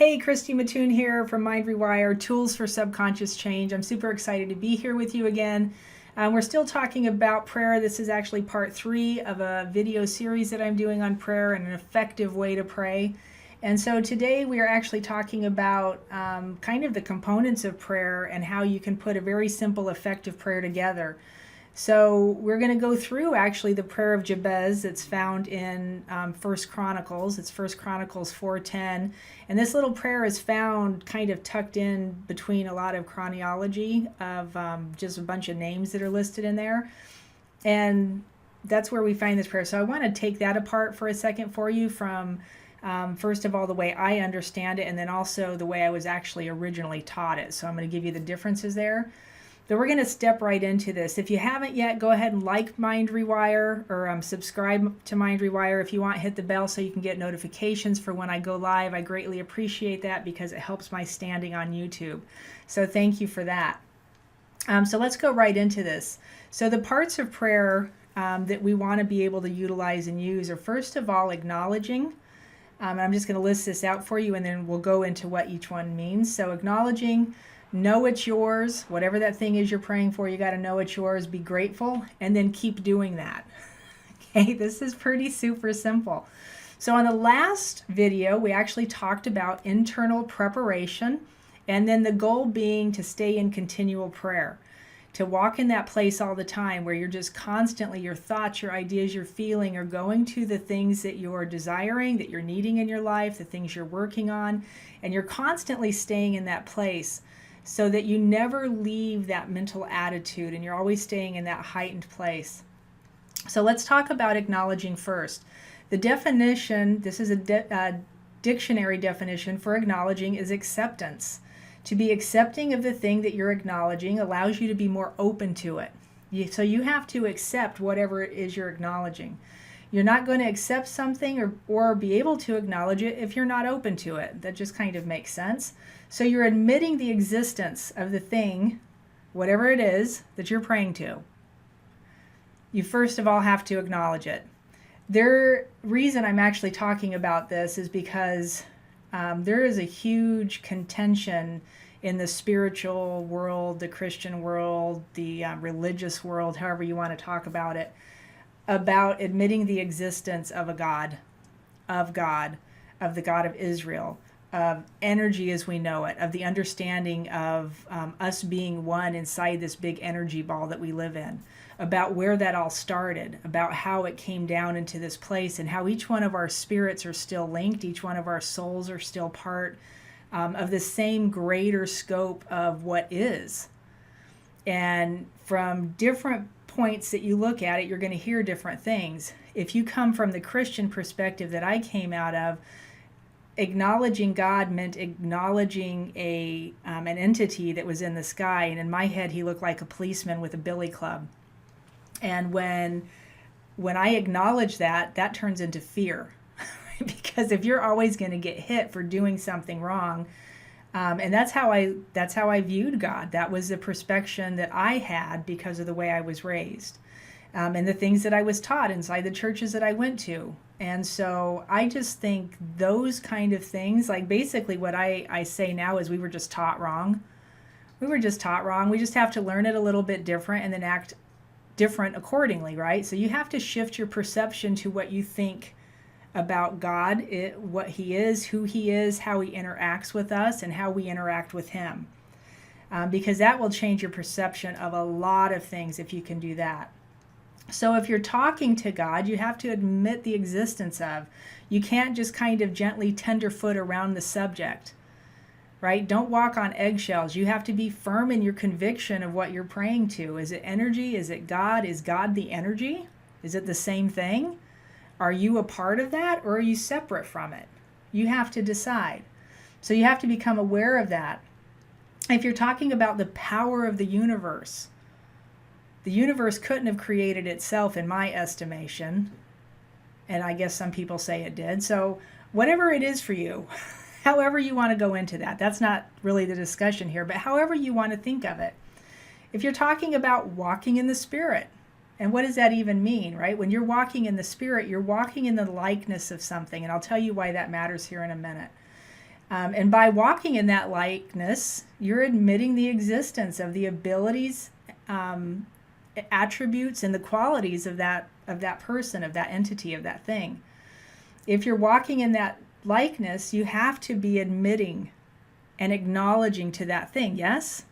Hey, Christy Mattoon here from Mind Rewire, Tools for Subconscious Change. I'm super excited to be here with you again. We're still talking about prayer. This is actually part 3 of a video series that I'm doing on prayer and an effective way to pray. And so today we are actually talking about kind of the components of prayer and how you can put a very simple, effective prayer together. So we're going to go through actually the prayer of Jabez that's found in 1 Chronicles. It's 1 Chronicles 4:10. And this little prayer is found kind of tucked in between a lot of chronology of just a bunch of names that are listed in there. And that's where we find this prayer. So I want to take that apart for a second for you from, first of all, the way I understand it, and then also the way I was actually originally taught it. So I'm going to give you the differences there. So we're going to step right into this. If you haven't yet, go ahead and like Mind Rewire or subscribe to Mind Rewire. If you want, hit the bell so you can get notifications for when I go live. I greatly appreciate that because it helps my standing on YouTube. So thank you for that. So let's go right into this. So the parts of prayer that we want to be able to utilize and use are, first of all, acknowledging. I'm just going to list this out for you, and then we'll go into what each one means. So acknowledging. Know it's yours. Whatever that thing is you're praying for, you got to know it's yours. Be grateful, and then keep doing that. Okay, this is pretty super simple. So on the last video, we actually talked about internal preparation, and then the goal being to stay in continual prayer, to walk in that place all the time where you're just constantly, your thoughts, your ideas, your feeling are going to the things that you're desiring, that you're needing in your life, the things you're working on, and you're constantly staying in that place, so that you never leave that mental attitude and you're always staying in that heightened place. So let's talk about acknowledging first. The definition, this is a dictionary definition for acknowledging, is acceptance. To be accepting of the thing that you're acknowledging allows you to be more open to it. So you have to accept whatever it is you're acknowledging. You're not going to accept something or be able to acknowledge it if you're not open to it. That just kind of makes sense. So you're admitting the existence of the thing, whatever it is, that you're praying to. You first of all have to acknowledge it. The reason I'm actually talking about this is because there is a huge contention in the spiritual world, the Christian world, the religious world, however you want to talk about it, about admitting the existence of a God, of the God of Israel, of energy as we know it, of the understanding of us being one inside this big energy ball that we live in, about where that all started, about how it came down into this place, and how each one of our spirits are still linked, each one of our souls are still part of the same greater scope of what is. And from different points that you look at it, you're going to hear different things. If you come from the Christian perspective that I came out of, acknowledging God meant acknowledging an entity that was in the sky, and in my head he looked like a policeman with a billy club. And when I acknowledge that, that turns into fear. Because if you're always going to get hit for doing something wrong, and that's how I viewed God. That was the perspective that I had because of the way I was raised, and the things that I was taught inside the churches that I went to. And so I just think those kind of things, like basically what I say now is we were just taught wrong. We were just taught wrong. We just have to learn it a little bit different and then act different accordingly, right? So you have to shift your perception to what you think about God, what he is, who he is, how he interacts with us, and how we interact with him. Because that will change your perception of a lot of things if you can do that. So if you're talking to God, you have to admit the existence of. You can't just kind of gently tenderfoot around the subject, right? Don't walk on eggshells. You have to be firm in your conviction of what you're praying to. Is it energy? Is it God? Is God the energy? Is it the same thing? Are you a part of that, or are you separate from it? You have to decide. So you have to become aware of that. If you're talking about the power of the universe couldn't have created itself in my estimation, and I guess some people say it did. So whatever it is for you, however you want to go into that, that's not really the discussion here, but however you want to think of it. If you're talking about walking in the Spirit, and what does that even mean, right? When you're walking in the Spirit, you're walking in the likeness of something, and I'll tell you why that matters here in a minute. And by walking in that likeness, you're admitting the existence of the abilities, attributes, and the qualities of that person, of that entity, of that thing. If you're walking in that likeness, you have to be admitting and acknowledging to that thing, yes?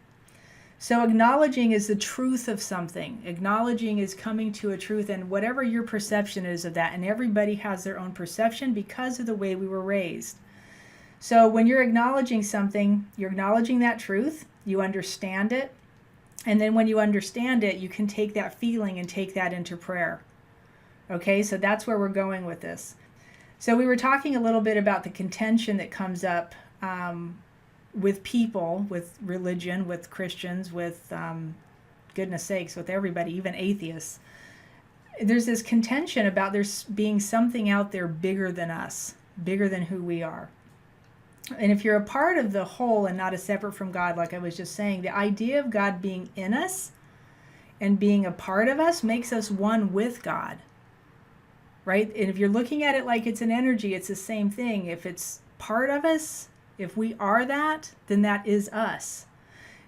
So acknowledging is the truth of something. Acknowledging is coming to a truth, and whatever your perception is of that, and everybody has their own perception because of the way we were raised. So when you're acknowledging something, you're acknowledging that truth, you understand it, and then when you understand it, you can take that feeling and take that into prayer. Okay, so that's where we're going with this. So we were talking a little bit about the contention that comes up with people, with religion, with Christians, with, goodness sakes, with everybody, even atheists. There's this contention about there being something out there bigger than us, bigger than who we are. And if you're a part of the whole and not a separate from God, like I was just saying, the idea of God being in us and being a part of us makes us one with God, right? And if you're looking at it like it's an energy, it's the same thing. If it's part of us, if we are that, then that is us.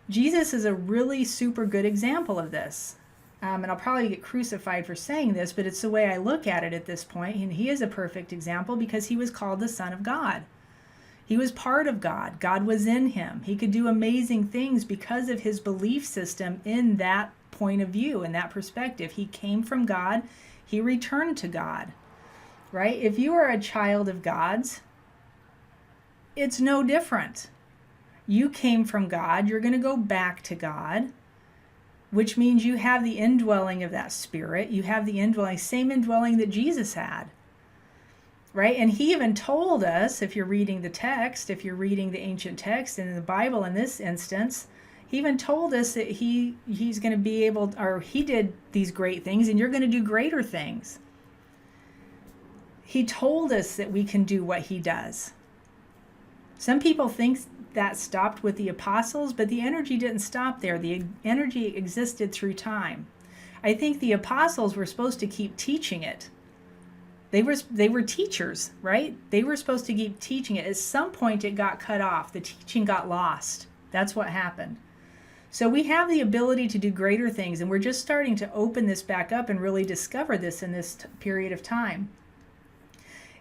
Jesus is a really super good example of this. And I'll probably get crucified for saying this, but it's the way I look at it at this point. And he is a perfect example because he was called the Son of God. He was part of God. God was in him. He could do amazing things because of his belief system in that point of view, in that perspective. He came from God. He returned to God, right? If you are a child of God's, it's no different. You came from God. You're going to go back to God, which means you have the indwelling of that spirit. You have the indwelling, same indwelling that Jesus had. Right? And he even told us, if you're reading the text, if you're reading the ancient text and in the Bible in this instance, he even told us that he's going to be able, or he did these great things and you're going to do greater things. He told us that we can do what he does. Some people think that stopped with the apostles, but the energy didn't stop there. The energy existed through time. I think the apostles were supposed to keep teaching it. They were teachers, right? They were supposed to keep teaching it. At some point, it got cut off. The teaching got lost. That's what happened. So we have the ability to do greater things, and we're just starting to open this back up and really discover this in this period of time.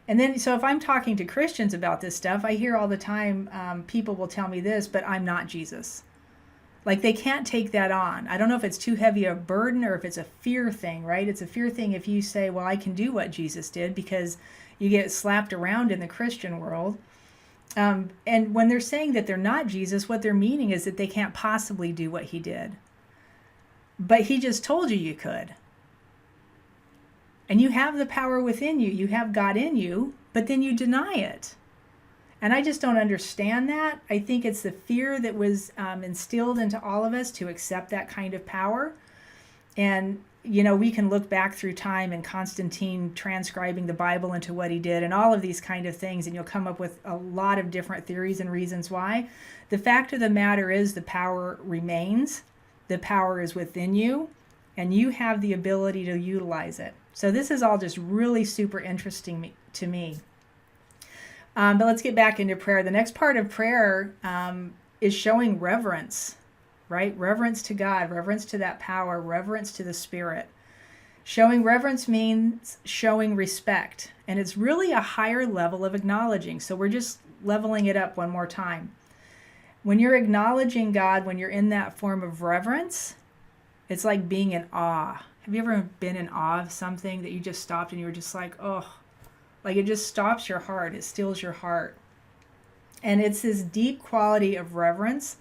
And then, so if I'm talking to Christians about this stuff, I hear all the time, people will tell me this, but I'm not Jesus. Like they can't take that on. I don't know if it's too heavy a burden or if it's a fear thing, right? It's a fear thing if you say, well, I can do what Jesus did, because you get slapped around in the Christian world. And when they're saying that they're not Jesus, what they're meaning is that they can't possibly do what he did. But he just told you could. And you have the power within you. You have God in you, but then you deny it. And I just don't understand that. I think it's the fear that was instilled into all of us to accept that kind of power. And, you know, we can look back through time and Constantine transcribing the Bible into what he did and all of these kind of things, and you'll come up with a lot of different theories and reasons why. The fact of the matter is the power remains. The power is within you, and you have the ability to utilize it. So this is all just really super interesting to me. But let's get back into prayer. The next part of prayer is showing reverence, right? Reverence to God, reverence to that power, reverence to the Spirit. Showing reverence means showing respect, and it's really a higher level of acknowledging. So we're just leveling it up one more time. When you're acknowledging God, when you're in that form of reverence, it's like being in awe. Have you ever been in awe of something that you just stopped and you were just like, oh, like it just stops your heart, it stills your heart. And it's this deep quality of reverence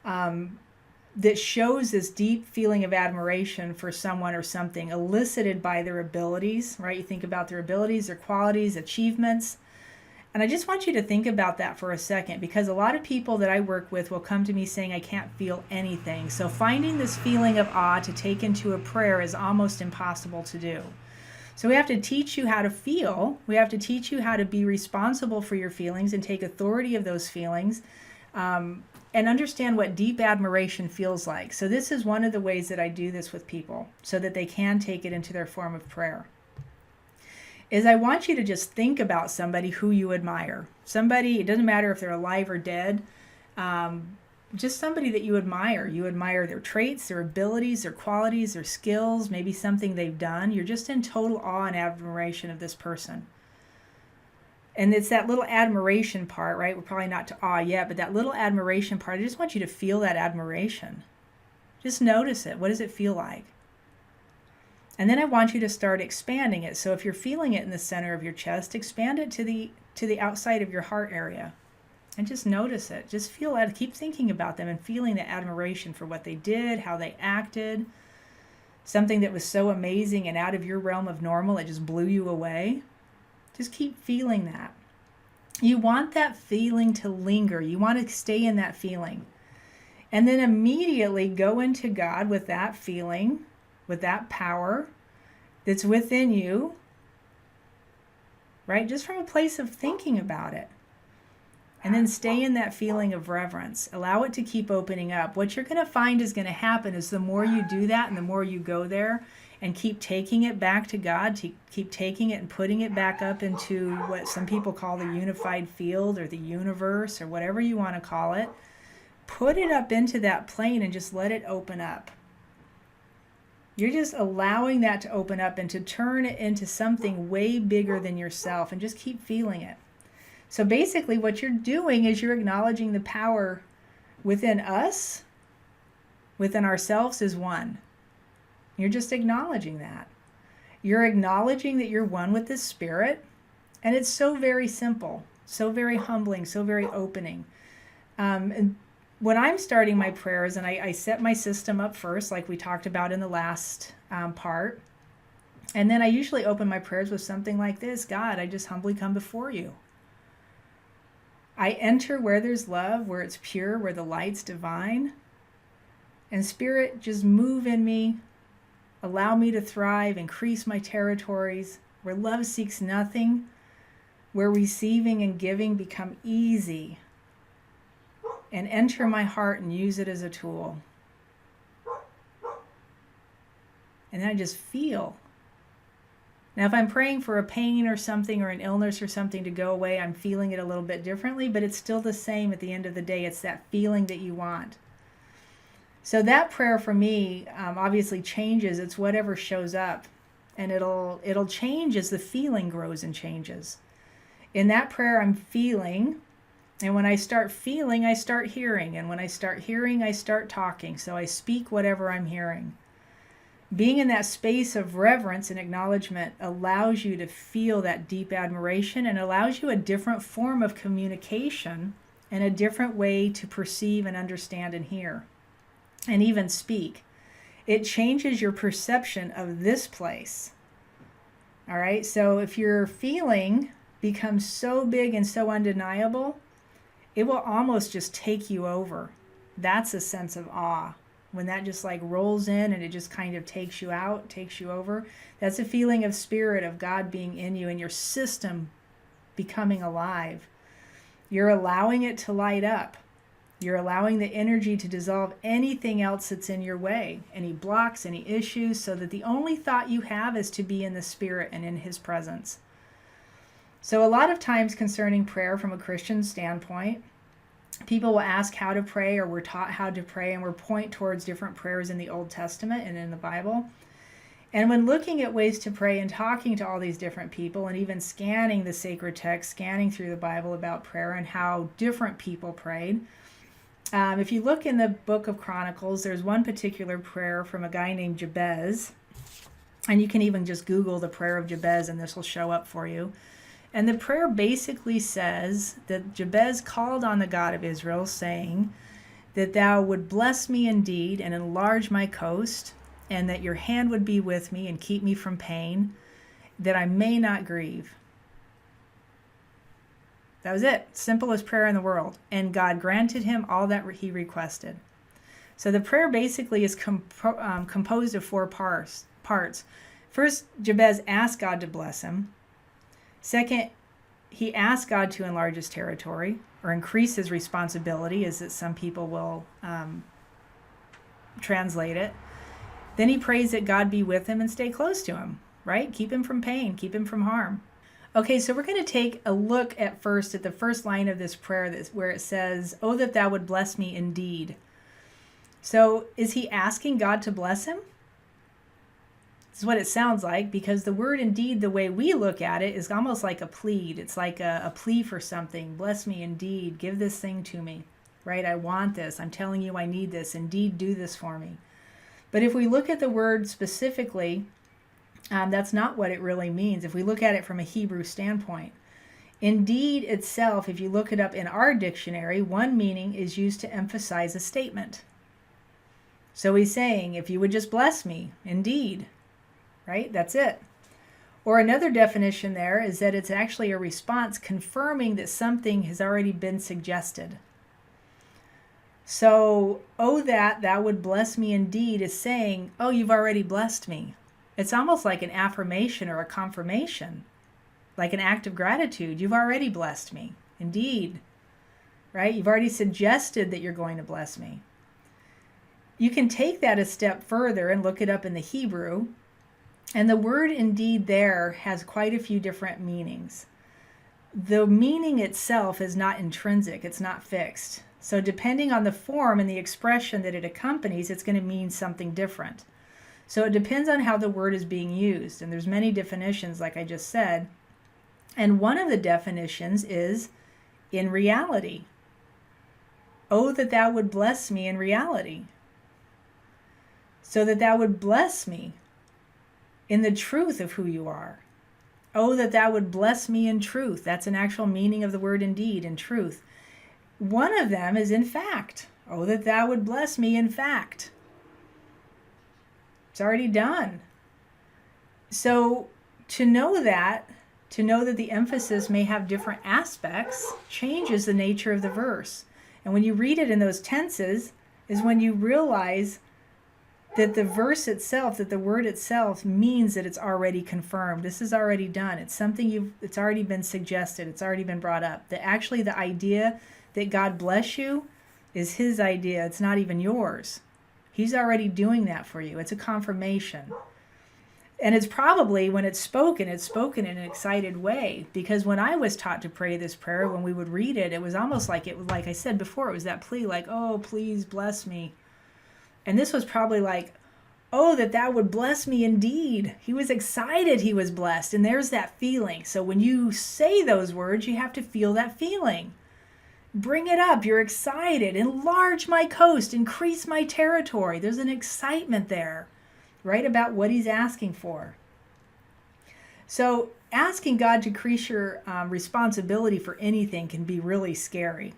that shows this deep feeling of admiration for someone or something elicited by their abilities, right? You think about their abilities, their qualities, achievements. And I just want you to think about that for a second, because a lot of people that I work with will come to me saying, I can't feel anything. So finding this feeling of awe to take into a prayer is almost impossible to do. So we have to teach you how to feel. We have to teach you how to be responsible for your feelings and take authority of those feelings, and understand what deep admiration feels like. So this is one of the ways that I do this with people so that they can take it into their form of prayer. is I want you to just think about somebody who you admire. Somebody, it doesn't matter if they're alive or dead, just somebody that you admire. You admire their traits, their abilities, their qualities, their skills, maybe something they've done. You're just in total awe and admiration of this person. And it's that little admiration part, right? We're probably not to awe yet, but that little admiration part, I just want you to feel that admiration. Just notice it. What does it feel like? And then I want you to start expanding it. So if you're feeling it in the center of your chest, expand it to the outside of your heart area. And just notice it. Just feel it. Keep thinking about them and feeling the admiration for what they did, how they acted. Something that was so amazing and out of your realm of normal, it just blew you away. Just keep feeling that. You want that feeling to linger. You want to stay in that feeling. And then immediately go into God with that feeling, with that power that's within you, right? Just from a place of thinking about it. And then stay in that feeling of reverence. Allow it to keep opening up. What you're going to find is going to happen is the more you do that and the more you go there and keep taking it back to God, to keep taking it and putting it back up into what some people call the unified field or the universe or whatever you want to call it. Put it up into that plane and just let it open up. You're just allowing that to open up and to turn it into something way bigger than yourself, and just keep feeling it. So basically what you're doing is you're acknowledging the power within us, within ourselves as one. You're just acknowledging that. You're acknowledging that you're one with this spirit, and it's so very simple, so very humbling, so very opening. And when I'm starting my prayers, and I set my system up first, like we talked about in the last part, and then I usually open my prayers with something like this: God, I just humbly come before you. I enter where there's love, where it's pure, where the light's divine. And Spirit, just move in me, allow me to thrive, increase my territories, where love seeks nothing, where receiving and giving become easy. And enter my heart and use it as a tool. And then I just feel. Now, if I'm praying for a pain or something, or an illness or something to go away, I'm feeling it a little bit differently, but it's still the same at the end of the day. It's that feeling that you want. So that prayer for me obviously changes. It's whatever shows up. And it'll change as the feeling grows and changes. In that prayer, I'm feeling. And when I start feeling, I start hearing. And when I start hearing, I start talking. So I speak whatever I'm hearing. Being in that space of reverence and acknowledgement allows you to feel that deep admiration, and allows you a different form of communication and a different way to perceive and understand and hear and even speak. It changes your perception of this place. All right. So if your feeling becomes so big and so undeniable, it will almost just take you over. That's a sense of awe. When that just like rolls in and it just kind of takes you out, takes you over, that's a feeling of spirit, of God being in you and your system becoming alive. You're allowing it to light up. You're allowing the energy to dissolve anything else that's in your way, any blocks, any issues, so that the only thought you have is to be in the spirit and in his presence. So a lot of times concerning prayer from a Christian standpoint, people will ask how to pray, or we're taught how to pray, and we're point towards different prayers in the Old Testament and in the Bible. And when looking at ways to pray and talking to all these different people, and even scanning the sacred text, scanning through the Bible about prayer and how different people prayed, if you look in the book of Chronicles, there's one particular prayer from a guy named Jabez. And you can even just Google the prayer of Jabez and this will show up for you. And the prayer basically says that Jabez called on the God of Israel, saying that thou would bless me indeed and enlarge my coast, and that your hand would be with me and keep me from pain, that I may not grieve. That was it. Simplest prayer in the world. And God granted him all that he requested. So the prayer basically is composed of four parts. First, Jabez asked God to bless him. Second, he asked God to enlarge his territory or increase his responsibility, as that some people will translate it. Then he prays that God be with him and stay close to him, right? Keep him from pain, keep him from harm. Okay, so we're going to take a look at the first line of this prayer where it says, "Oh, that thou would bless me indeed." So is he asking God to bless him? This is what it sounds like, because the word indeed, the way we look at it, is almost like a plead. It's like a plea for something. Bless me indeed. Give this thing to me, right? I want this. I'm telling you I need this. Indeed, do this for me. But if we look at the word specifically, that's not what it really means. If we look at it from a Hebrew standpoint, indeed itself, if you look it up in our dictionary, one meaning is used to emphasize a statement. So he's saying, if you would just bless me, indeed, right? That's it. Or another definition there is that it's actually a response confirming that something has already been suggested. So, oh, that thou would bless me indeed is saying, oh, you've already blessed me. It's almost like an affirmation or a confirmation, like an act of gratitude. You've already blessed me, indeed, right? You've already suggested that you're going to bless me. You can take that a step further and look it up in the Hebrew, and the word indeed there has quite a few different meanings. The meaning itself is not intrinsic, it's not fixed. So depending on the form and the expression that it accompanies, it's going to mean something different. So it depends on how the word is being used, and there's many definitions, like I just said. And one of the definitions is in reality. Oh, that thou would bless me in reality. So that thou would bless me in the truth of who you are. Oh, that thou would bless me in truth. That's an actual meaning of the word indeed, in truth. One of them is in fact. Oh, that thou would bless me in fact. It's already done. So to know that the emphasis may have different aspects changes the nature of the verse. And when you read it in those tenses is when you realize that the verse itself, that the word itself means that it's already confirmed. This is already done. It's something it's already been suggested. It's already been brought up. That actually the idea that God bless you is his idea. It's not even yours. He's already doing that for you. It's a confirmation. And it's probably, when it's spoken in an excited way. Because when I was taught to pray this prayer, when we would read it, it was almost like like I said before, it was that plea, like, oh, please bless me. And this was probably like, oh, that thou would bless me indeed. He was excited he was blessed. And there's that feeling. So when you say those words, you have to feel that feeling. Bring it up. You're excited. Enlarge my coast. Increase my territory. There's an excitement there, right, about what he's asking for. So asking God to increase your responsibility for anything can be really scary.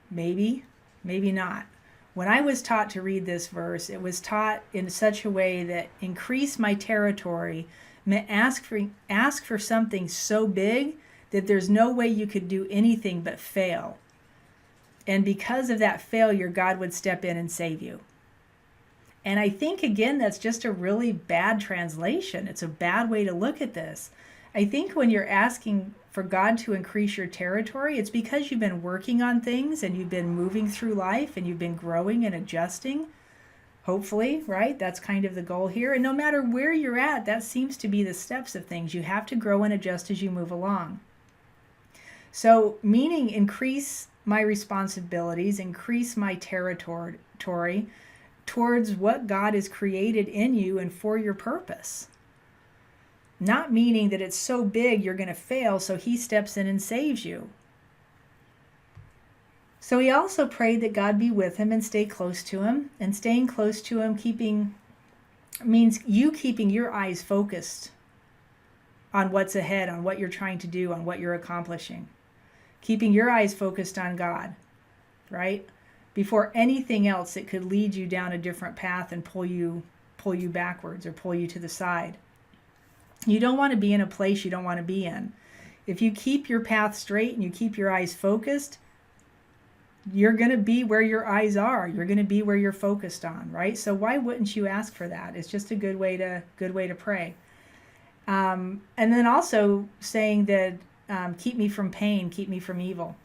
Maybe, maybe not. When I was taught to read this verse, it was taught in such a way that increase my territory meant ask for something so big that there's no way you could do anything but fail. And because of that failure, God would step in and save you. And I think, again, that's just a really bad translation. It's a bad way to look at this. I think when you're asking for God to increase your territory, it's because you've been working on things and you've been moving through life and you've been growing and adjusting, hopefully, right? That's kind of the goal here. And no matter where you're at, that seems to be the steps of things. You have to grow and adjust as you move along. So, meaning increase my responsibilities, increase my territory towards what God has created in you and for your purpose. Not meaning that it's so big you're going to fail, so he steps in and saves you. So he also prayed that God be with him and stay close to him. And staying close to him means you keeping your eyes focused on what's ahead, on what you're trying to do, on what you're accomplishing. Keeping your eyes focused on God, right? Before anything else that could lead you down a different path and pull you backwards or pull you to the side. You don't want to be in a place you don't want to be in. If you keep your path straight and you keep your eyes focused, you're going to be where your eyes are. You're going to be where you're focused on, right? So why wouldn't you ask for that? It's just a good way to pray. And then also saying that keep me from pain, keep me from evil.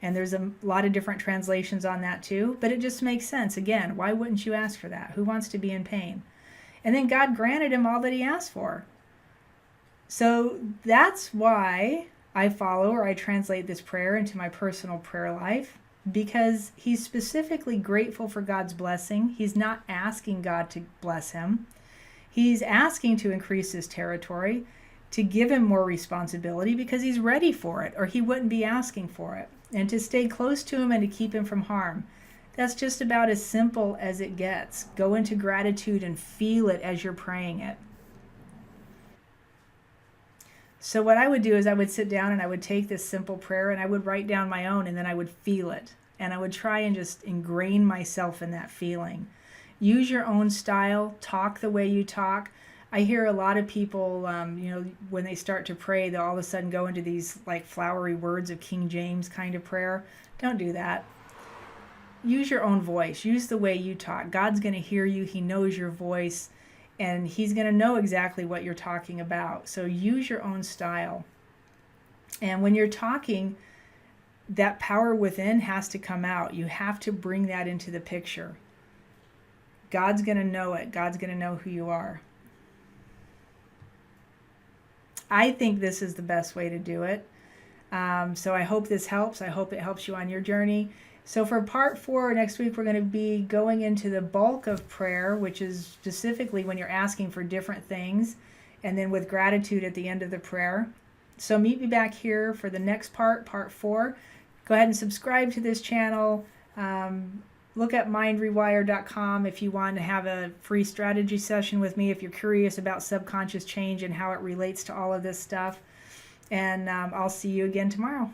And there's a lot of different translations on that too, but it just makes sense. Again, why wouldn't you ask for that? Who wants to be in pain? And then God granted him all that he asked for. So that's why I follow or I translate this prayer into my personal prayer life, because he's specifically grateful for God's blessing. He's not asking God to bless him. He's asking to increase his territory, to give him more responsibility because he's ready for it, or he wouldn't be asking for it, and to stay close to him and to keep him from harm. That's just about as simple as it gets. Go into gratitude and feel it as you're praying it. So what I would do is I would sit down and I would take this simple prayer and I would write down my own, and then I would feel it. And I would try and just ingrain myself in that feeling. Use your own style. Talk the way you talk. I hear a lot of people, when they start to pray, they'll all of a sudden go into these like flowery words of King James kind of prayer. Don't do that. Use your own voice. Use the way you talk. God's going to hear you. He knows your voice, and he's going to know exactly what you're talking about. So use your own style. And when you're talking, that power within has to come out. You have to bring that into the picture. God's going to know it. God's going to know who you are. I think this is the best way to do it. So I hope this helps. I hope it helps you on your journey. So for part 4 next week, we're going to be going into the bulk of prayer, which is specifically when you're asking for different things, and then with gratitude at the end of the prayer. So meet me back here for the next part 4. Go ahead and subscribe to this channel. Look at mindrewire.com if you want to have a free strategy session with me, if you're curious about subconscious change and how it relates to all of this stuff. And I'll see you again tomorrow.